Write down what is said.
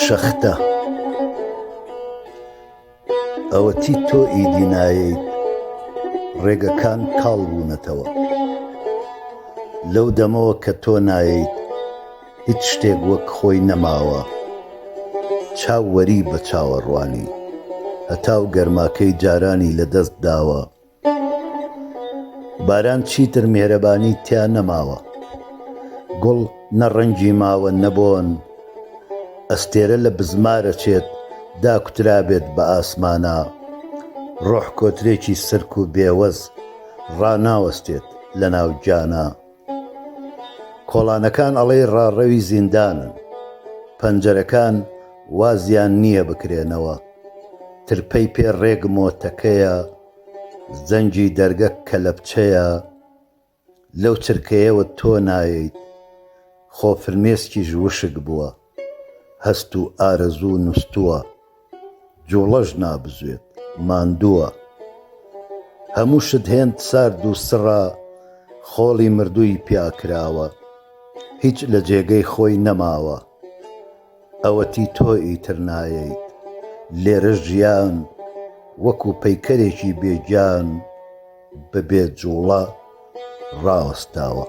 شەختە ئەوەتی تۆ ئیدی نایەیت ڕێگەکان کاڵ بوونەتەوە لەو دەمەوە کە تۆ نایەیت هیچ شتێک وەک خۆی نەماوە چاو وەری بە چاوەڕوانی هەتاو گەرماکەی جارانی لەدەست داوە باران چیتر میهرەبانی تیا نەماوە گوڵ نەڕەنگی ماوە نەبۆن ئەستێرە لە بزمارە چێت داکوترابێت بە ئاسمانە ڕۆح کۆترێکی سرک و بێوەز ڕاناوەستێت لە ناو جانە کۆڵانەکان ئەڵێ ڕاڕەوی زیندانن پەنجەرەکان وازیان نییە بکرێنەوە ترپەی پێ ڕێگمۆتەکەیە زەنگی دەرگە کەلەپچەیە لەو چرکەیەوە تۆ نایەیت خۆ فرمێسکیش وشک بووە هەست و ئارەزوو نووسووە جوڵەش نابزوێت ماندووە هەموو شت هێند سارد و سڕە خۆڵی مردووی پیاکراوە هیچ لە جێگەی خۆی نەماوە ئەوەتی تۆ ئیتر نایەیت لێرە ژیان وەکو پەیکەرێکی بێجان بەبێ جوڵە ڕاوەستاوە